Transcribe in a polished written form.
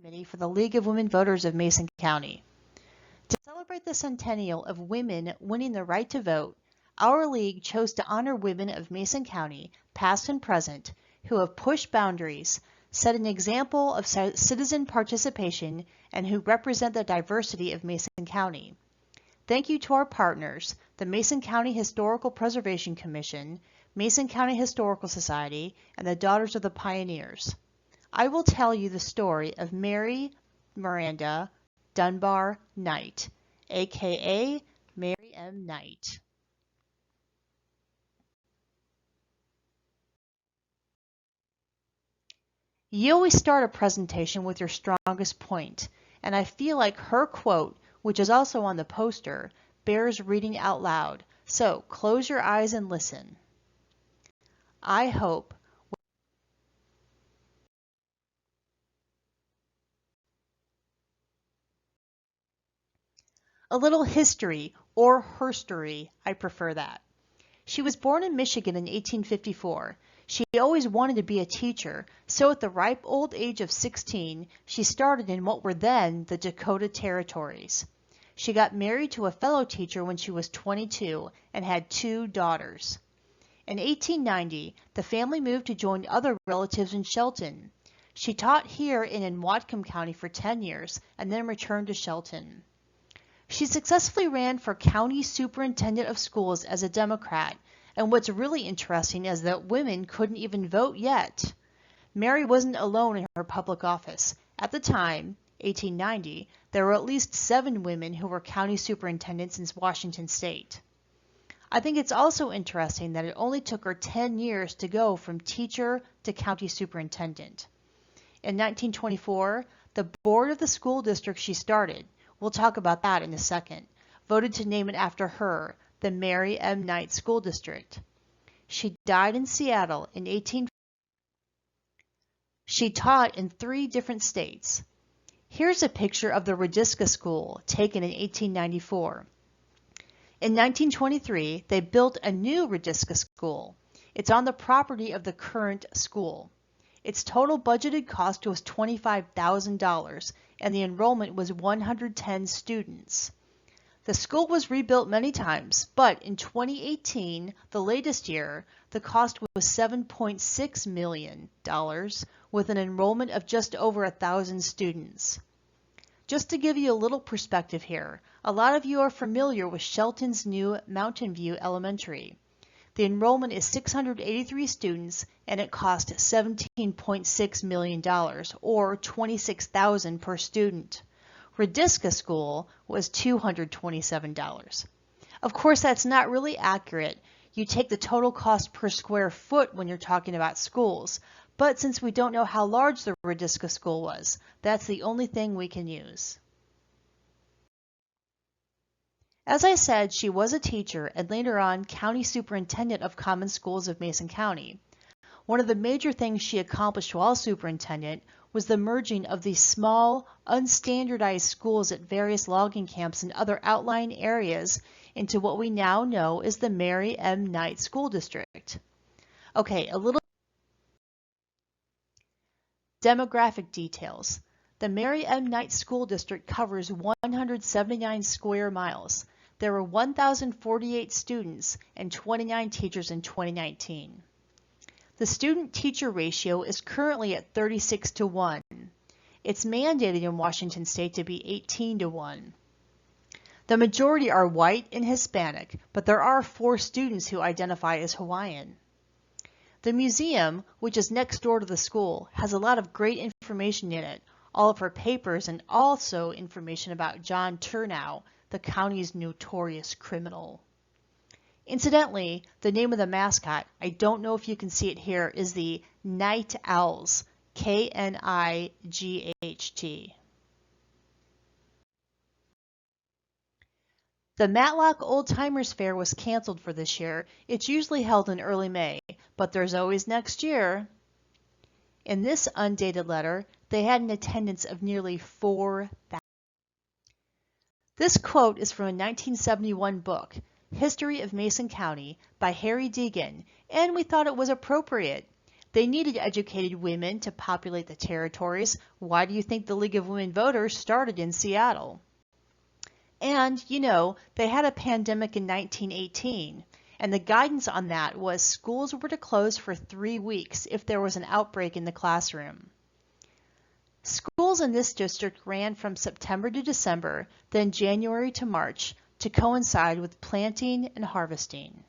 Committee for the League of Women Voters of Mason County. To celebrate the centennial of women winning the right to vote, our league chose to honor women of Mason County, past and present, who have pushed boundaries, set an example of citizen participation, and who represent the diversity of Mason County. Thank you to our partners, the Mason County Historical Preservation Commission, Mason County Historical Society, and the Daughters of the Pioneers. I will tell you the story of Mary Miranda Dunbar Knight, aka Mary M. Knight. You always start a presentation with your strongest point, and I feel like her quote, which is also on the poster, bears reading out loud. So close your eyes and listen. I hope a little history, or herstory, I prefer that. She was born in Michigan in 1854. She always wanted to be a teacher, so at the ripe old age of 16, she started in what were then the Dakota Territories. She got married to a fellow teacher when she was 22 and had 2 daughters. In 1890, the family moved to join other relatives in Shelton. She taught here and in Whatcom County for 10 years and then returned to Shelton. She successfully ran for County Superintendent of Schools as a Democrat, and what's really interesting is that women couldn't even vote yet. Mary wasn't alone in her public office. At the time, 1890, there were at least 7 women who were county superintendents in Washington state. I think it's also interesting that it only took her 10 years to go from teacher to county superintendent. In 1924, the board of the school district she started, we'll talk about that in a second, voted to name it after her, the Mary M. Knight School District. She died in Seattle in 1840. She taught in 3 different states. Here's a picture of the Radiska School taken in 1894. In 1923, they built a new Radiska School. It's on the property of the current school. Its total budgeted cost was $25,000, and the enrollment was 110 students. The school was rebuilt many times, but in 2018, the latest year, the cost was $7.6 million, with an enrollment of just over 1,000 students. Just to give you a little perspective here, a lot of you are familiar with Shelton's new Mountain View Elementary. The enrollment is 683 students, and it cost $17.6 million, or $26,000 per student. Radiska School was $227. Of course, that's not really accurate. You take the total cost per square foot when you're talking about schools, but since we don't know how large the Radiska School was, that's the only thing we can use. As I said, she was a teacher and later on County Superintendent of Common Schools of Mason County. One of the major things she accomplished while superintendent was the merging of these small, unstandardized schools at various logging camps and other outlying areas into what we now know as the Mary M. Knight School District. Okay, a little demographic details. The Mary M. Knight School District covers 179 square miles. There were 1,048 students and 29 teachers in 2019. The student-teacher ratio is currently at 36:1. It's mandated in Washington state to be 18:1. The majority are white and Hispanic, but there are 4 students who identify as Hawaiian. The museum, which is next door to the school, has a lot of great information in it, all of her papers, and also information about John Turnow, the county's notorious criminal. Incidentally, the name of the mascot, I don't know if you can see it here, is the Night Owls, Knight. The Matlock Old Timers Fair was canceled for this year. It's usually held in early May, but there's always next year. In this undated letter, they had an attendance of nearly 4,000. This quote is from a 1971 book, History of Mason County, by Harry Deegan, and we thought it was appropriate. They needed educated women to populate the territories. Why do you think the League of Women Voters started in Seattle? And, they had a pandemic in 1918, and the guidance on that was schools were to close for 3 weeks if there was an outbreak in the classroom. Schools in this district ran from September to December, then January to March, to coincide with planting and harvesting.